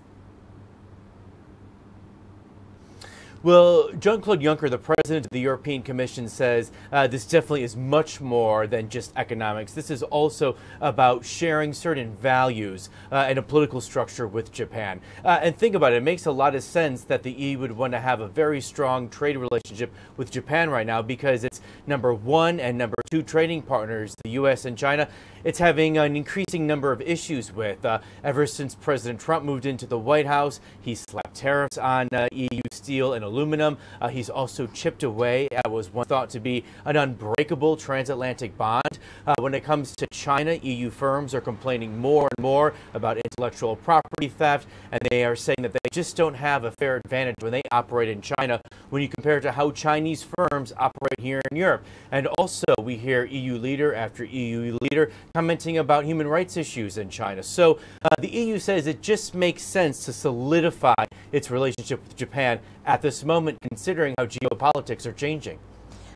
Well, Jean-Claude Juncker, the president of the European Commission, says this definitely is much more than just economics. This is also about sharing certain values and a political structure with Japan. And think about it, it makes a lot of sense that the EU would want to have a very strong trade relationship with Japan right now because it's number one and number two trading partners, the US and China. It's having an increasing number of issues with. Ever since President Trump moved into the White House, he's slapped tariffs on EU steel and aluminum. He's also chipped away at what was once thought to be an unbreakable transatlantic bond. When it comes to China, EU firms are complaining more and more about intellectual property theft, and they are saying that they just don't have a fair advantage when they operate in China when you compare it to how Chinese firms operate here in Europe. And also, we hear EU leader after EU leader commenting about human rights issues in China. So the EU says it just makes sense to solidify its relationship with Japan at this moment, considering how geopolitics are changing.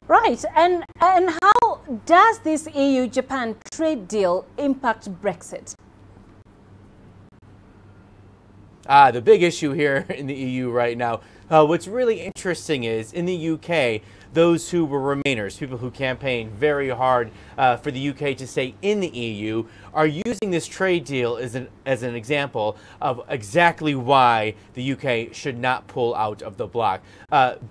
Right, and how does this EU-Japan trade deal impact Brexit? The big issue here in the EU right now, what's really interesting is in the UK, those who were Remainers, people who campaigned very hard for the UK to stay in the EU, are using this trade deal as an example of exactly why the UK should not pull out of the bloc.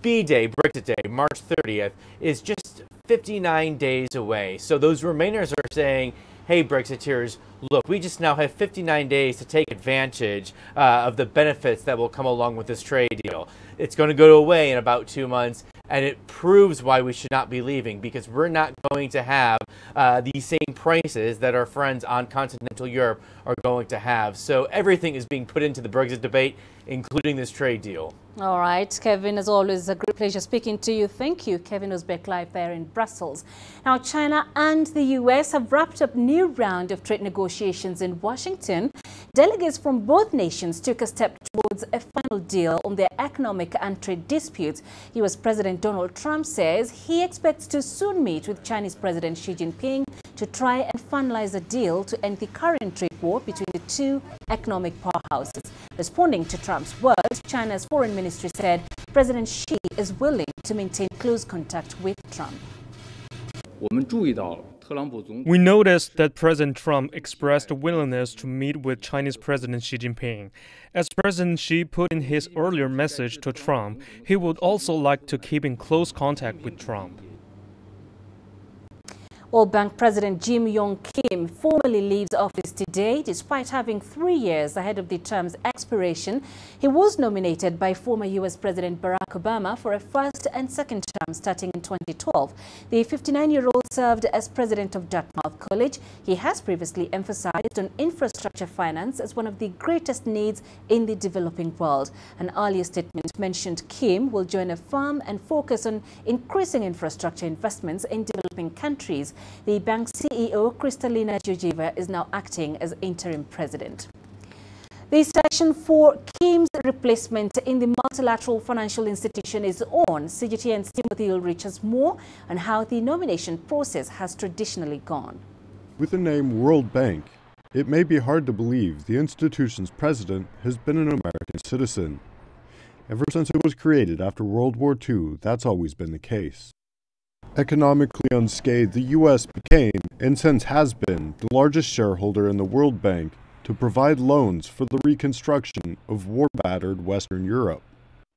B-Day, Brexit Day, March 30th, is just 59 days away. So those Remainers are saying, hey, Brexiteers, look, we just now have 59 days to take advantage of the benefits that will come along with this trade deal. It's going to go away in about 2 months, And it proves why we should not be leaving, because we're not going to have the same prices that our friends on continental Europe are going to have. So everything is being put into the Brexit debate, including this trade deal. All right, Kevin, as always, a great pleasure speaking to you. Thank you. Kevin Uzbek live there in Brussels. Now, China and the US have wrapped up a new round of trade negotiations in Washington. Delegates from both nations took a step towards a final deal on their economic and trade disputes. US President Donald Trump says he expects to soon meet with Chinese President Xi Jinping to try and finalize a deal to end the current trade war between the two economic powerhouses. Responding to Trump's words, China's foreign ministry said President Xi is willing to maintain close contact with Trump. We noticed that President Trump expressed a willingness to meet with Chinese President Xi Jinping. As President Xi put in his earlier message to Trump, he would also like to keep in close contact with Trump. World Bank President Jim Yong Kim formally leaves office today despite having 3 years ahead of the term's expiration. He was nominated by former U.S. President Barack Obama for a first and second term starting in 2012. The 59-year-old served as president of Dartmouth College. He has previously emphasized on infrastructure finance as one of the greatest needs in the developing world. An earlier statement mentioned Kim will join a firm and focus on increasing infrastructure investments in developing countries. The bank's CEO, Kristalina Georgieva, is now acting as interim president. The selection for Kim's replacement in the multilateral financial institution is on. CGTN's Timothy Ulrich has more on how the nomination process has traditionally gone. With the name World Bank, it may be hard to believe the institution's president has been an American citizen. Ever since it was created after World War II, that's always been the case. Economically unscathed, the U.S. became, and since has been, the largest shareholder in the World Bank to provide loans for the reconstruction of war-battered Western Europe.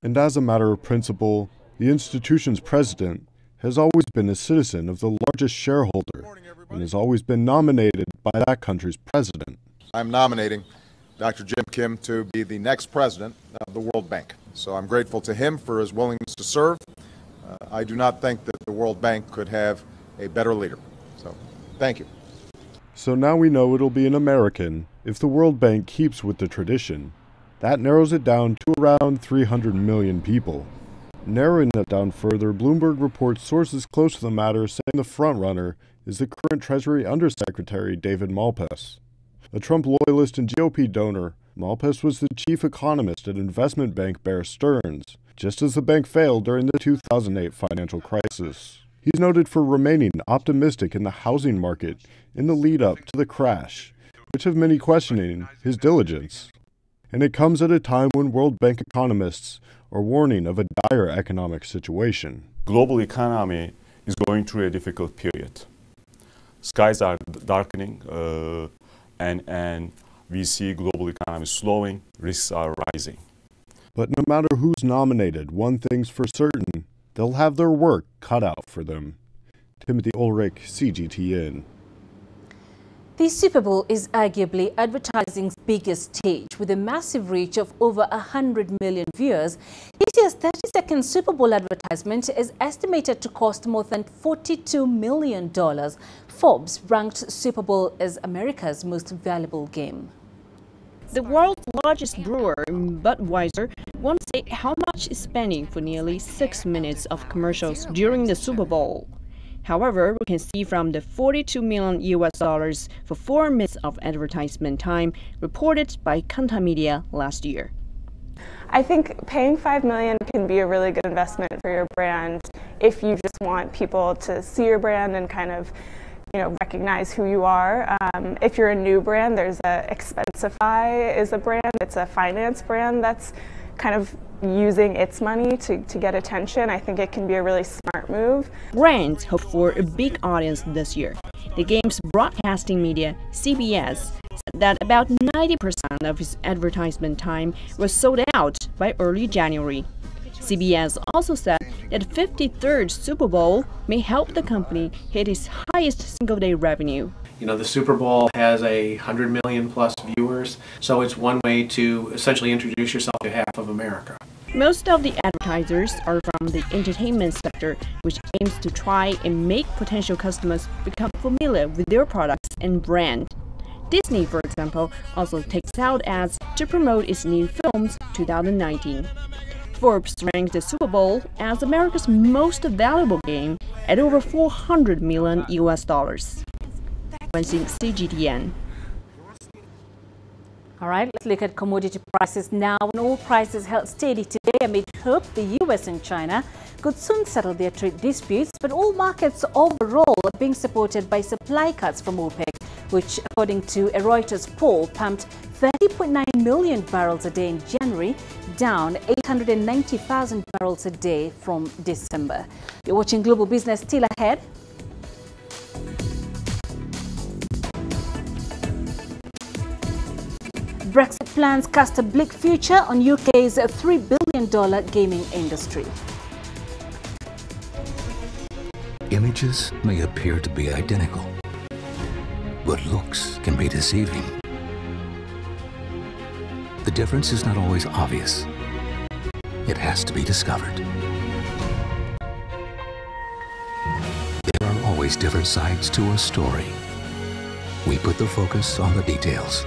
And as a matter of principle, the institution's president has always been a citizen of the largest shareholder and has always been nominated by that country's president. I'm nominating Dr. Jim Kim to be the next president of the World Bank. So I'm grateful to him for his willingness to serve. I do not think that the World Bank could have a better leader. So, thank you. So now we know it'll be an American if the World Bank keeps with the tradition. That narrows it down to around 300 million people. Narrowing that down further, Bloomberg reports sources close to the matter saying the frontrunner is the current Treasury Undersecretary David Malpass. A Trump loyalist and GOP donor, Malpass was the chief economist at investment bank Bear Stearns, just as the bank failed during the 2008 financial crisis. He's noted for remaining optimistic in the housing market in the lead-up to the crash, which have many questioning his diligence. And it comes at a time when World Bank economists are warning of a dire economic situation. Global economy is going through a difficult period. Skies are darkening and we see global economy slowing, risks are rising. But no matter who's nominated, one thing's for certain, they'll have their work cut out for them. Timothy Ulrich, CGTN. The Super Bowl is arguably advertising's biggest stage, with a massive reach of over 100 million viewers. This year's 30-second Super Bowl advertisement is estimated to cost more than $42 million. Forbes ranked Super Bowl as America's most valuable game. The world's largest brewer, Budweiser, won't say how much is spending for nearly 6 minutes of commercials during the Super Bowl. However, we can see from the $42 million US for 4 minutes of advertisement time reported by Kanta Media last year. I think paying $5 million can be a really good investment for your brand if you just want people to see your brand and kind of, recognize who you are. If you're a new brand, there's Expensify is a brand. It's a finance brand that's kind of using its money to get attention. I think it can be a really smart move. Brands hope for a big audience this year. The game's broadcasting media, CBS, said that about 90% of its advertisement time was sold out by early January. CBS also said that 53rd Super Bowl may help the company hit its highest single-day revenue. The Super Bowl has 100 million plus viewers, so it's one way to essentially introduce yourself to half of America. Most of the advertisers are from the entertainment sector, which aims to try and make potential customers become familiar with their products and brand. Disney, for example, also takes out ads to promote its new films 2019. Forbes ranked the Super Bowl as America's most valuable game at over $400 million US. CGTN. All right, let's look at commodity prices now. When oil prices held steady today amid hope the US and China could soon settle their trade disputes, but oil markets overall are being supported by supply cuts from OPEC, which, according to a Reuters poll, pumped 30.9 million barrels a day in January, down 890,000 barrels a day from December. You're watching Global Business. Still ahead. Brexit plans cast a bleak future on UK's $3 billion gaming industry. Images may appear to be identical, but looks can be deceiving. The difference is not always obvious. It has to be discovered. There are always different sides to a story. We put the focus on the details.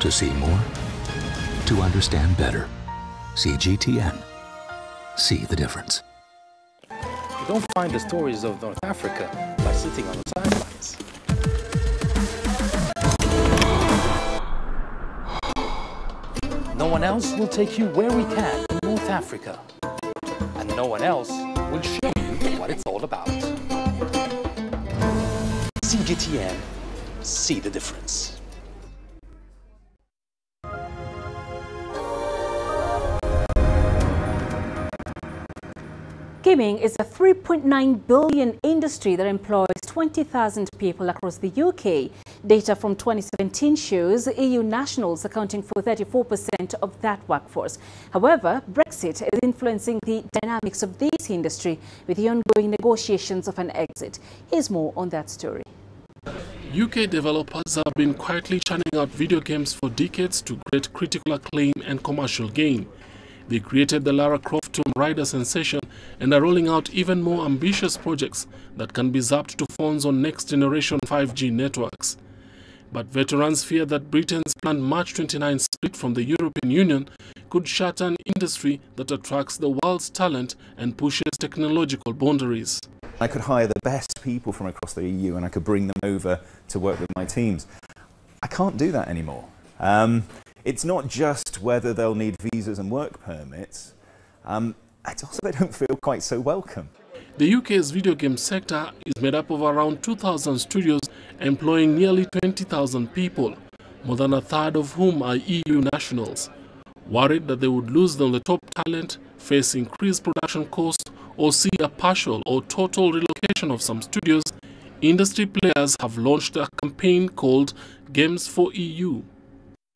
To see more, to understand better. CGTN. See the difference. You don't find the stories of North Africa by sitting on the sidelines. No one else will take you where we can in North Africa. And no one else will show you what it's all about. CGTN. See the difference. Gaming is a 3.9 billion industry that employs 20,000 people across the UK. Data from 2017 shows EU nationals accounting for 34% of that workforce. However, Brexit is influencing the dynamics of this industry with the ongoing negotiations of an exit. Here's more on that story. UK developers have been quietly churning out video games for decades to great critical acclaim and commercial gain. They created the Lara Croft Tomb Raider sensation and are rolling out even more ambitious projects that can be zapped to phones on next-generation 5G networks. But veterans fear that Britain's planned March 29 split from the European Union could shatter an industry that attracts the world's talent and pushes technological boundaries. I could hire the best people from across the EU and I could bring them over to work with my teams. I can't do that anymore. It's not just whether they'll need visas and work permits, it's also they don't feel quite so welcome. The UK's video game sector is made up of around 2,000 studios employing nearly 20,000 people, more than a third of whom are EU nationals. Worried that they would lose on the top talent, face increased production costs, or see a partial or total relocation of some studios, industry players have launched a campaign called Games for EU.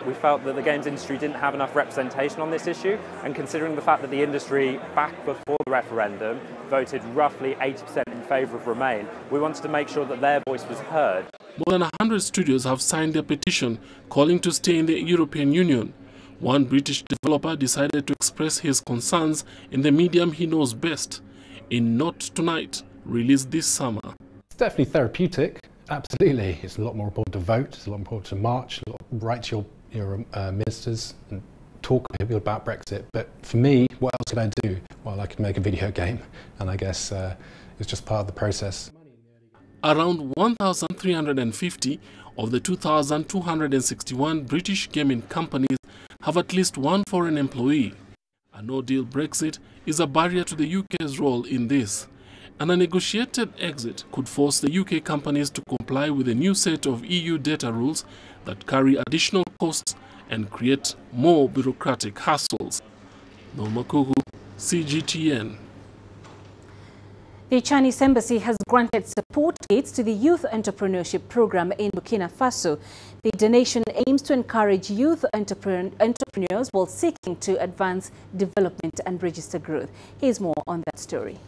We felt that the games industry didn't have enough representation on this issue, and considering the fact that the industry back before the referendum voted roughly 80% in favour of Remain, we wanted to make sure that their voice was heard. More than 100 studios have signed a petition calling to stay in the European Union. One British developer decided to express his concerns in the medium he knows best, in Not Tonight, released this summer. It's definitely therapeutic, absolutely. It's a lot more important to vote, it's a lot more important to march, write to your ministers and talk about Brexit. But for me, what else could I do? Well, I could make a video game, and I guess it's just part of the process. Around 1,350 of the 2,261 British gaming companies have at least one foreign employee. A no-deal Brexit is a barrier to the UK's role in this, and a negotiated exit could force the UK companies to comply with a new set of EU data rules that carry additional costs and create more bureaucratic hassles. Norma Kugu, CGTN. The Chinese embassy has granted support kits to the youth entrepreneurship program in Burkina Faso. The donation aims to encourage youth entrepreneurs while seeking to advance development and register growth. Here's more on that story.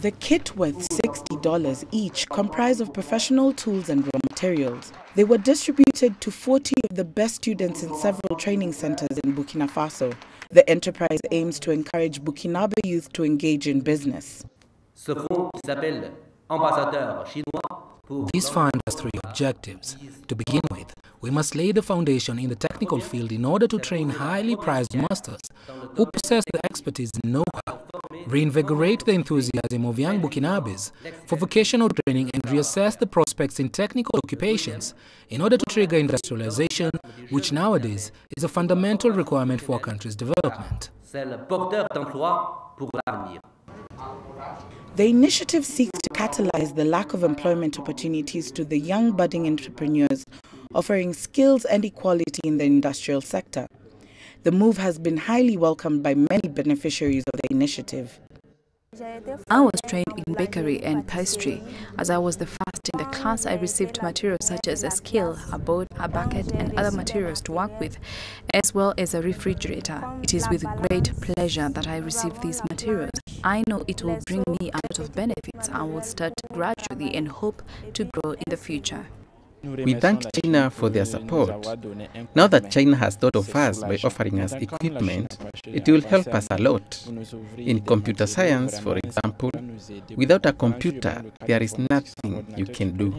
The kit worth $60 each comprised of professional tools and raw materials. They were distributed to 40 of the best students in several training centers in Burkina Faso. The enterprise aims to encourage Burkinabe youth to engage in business. This fund has three objectives. To begin with, we must lay the foundation in the technical field in order to train highly prized masters who possess the expertise and know-how, reinvigorate the enthusiasm of young Burkinabes for vocational training and reassess the prospects in technical occupations in order to trigger industrialization, which nowadays is a fundamental requirement for our country's development. The initiative seeks to catalyze the lack of employment opportunities to the young budding entrepreneurs, offering skills and equality in the industrial sector. The move has been highly welcomed by many beneficiaries of the initiative. I was trained in bakery and pastry. As I was the first in the class, I received materials such as a scale, a board, a bucket and other materials to work with, as well as a refrigerator. It is with great pleasure that I receive these materials. I know it will bring me a lot of benefits. I will start gradually and hope to grow in the future. We thank China for their support. Now that China has thought of us by offering us equipment, it will help us a lot. In computer science, for example, without a computer, there is nothing you can do.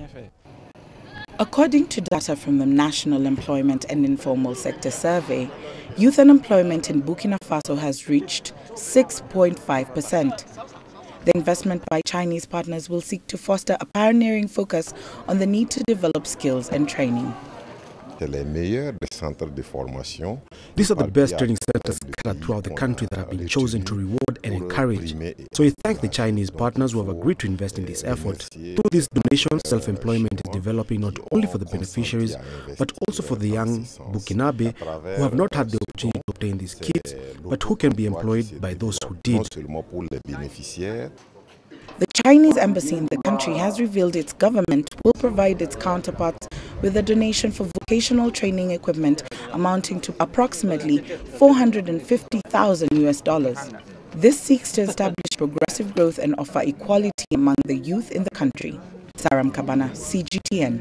According to data from the National Employment and Informal Sector Survey, youth unemployment in Burkina Faso has reached 6.5%. The investment by Chinese partners will seek to foster a pioneering focus on the need to develop skills and training. These are the best training centers scattered throughout the country that have been chosen to reward and encourage. So we thank the Chinese partners who have agreed to invest in this effort. Through these donations, self-employment is developing not only for the beneficiaries, but also for the young Burkinabe who have not had the opportunity to obtain these kits, but who can be employed by those who did. The Chinese embassy in the country has revealed its government will provide its counterparts with a donation for vocational training equipment amounting to approximately $450,000. This seeks to establish progressive growth and offer equality among the youth in the country. Saram Kabana, CGTN.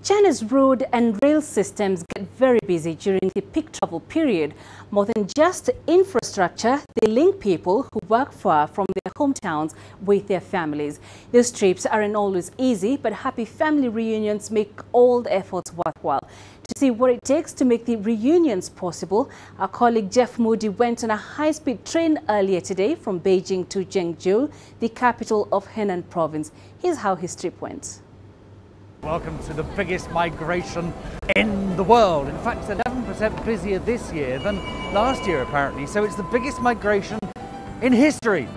China's road and rail systems get very busy during the peak travel period. More than just infrastructure, they link people who work far from their hometowns with their families. These trips aren't always easy, but happy family reunions make all the efforts worthwhile. To see what it takes to make the reunions possible, our colleague Jeff Moody went on a high-speed train earlier today from Beijing to Zhengzhou, the capital of Henan province. Here's how his trip went. Welcome to the biggest migration in the world. In fact, it's 11% busier this year than last year, apparently. So it's the biggest migration in history.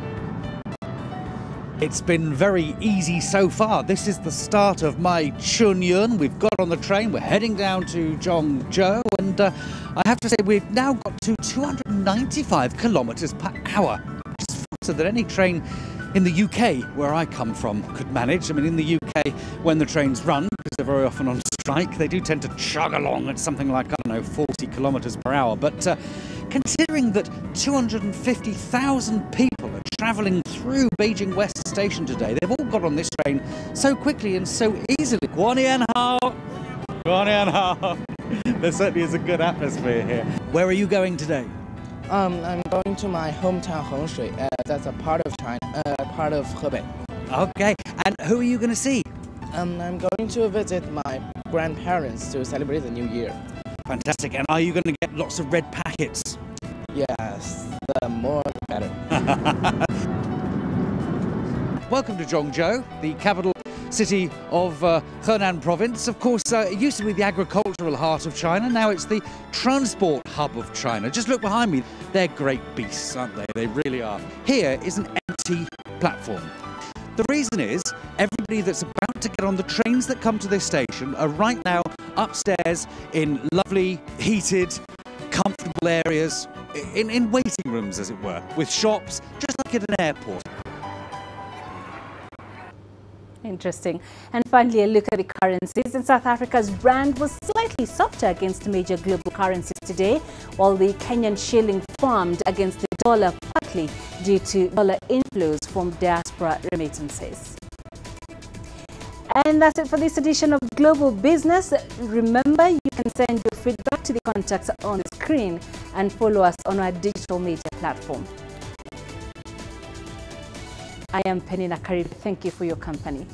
It's been very easy so far. This is the start of my Chunyun. We've got on the train. We're heading down to Zhengzhou. And I have to say, we've now got to 295 kilometers per hour, which is faster than any train in the UK, where I come from, could manage. I mean, in the UK, when the trains run, because they're very often on strike, they do tend to chug along at something like, I don't know, 40 kilometres per hour. But considering that 250,000 people are travelling through Beijing West Station today, they've all got on this train so quickly and so easily. Guanianhao! Guanianhao! There certainly is a good atmosphere here. Where are you going today? I'm going to my hometown Hongshui. That's a part of China, part of Hebei. Okay, and who are you going to see? I'm going to visit my grandparents to celebrate the New Year. Fantastic, and are you going to get lots of red packets? Yes, the more the better. Welcome to Zhengzhou, the capital city of Henan province. Of course, it used to be the agricultural heart of China. Now it's the transport hub of China. Just look behind me. They're great beasts, aren't they? They really are. Here is an empty platform. The reason is everybody that's about to get on the trains that come to this station are right now upstairs in lovely, heated, comfortable areas, in waiting rooms, as it were, with shops, just like at an airport. Interesting. And finally, a look at the currencies. In South Africa's rand was slightly softer against major global currencies today, while the Kenyan shilling firmed against the dollar, weekly due to dollar inflows from diaspora remittances. And that's it for this edition of Global Business. Remember, you can send your feedback to the contacts on the screen and follow us on our digital media platform. I am Penina Karib. Thank you for your company.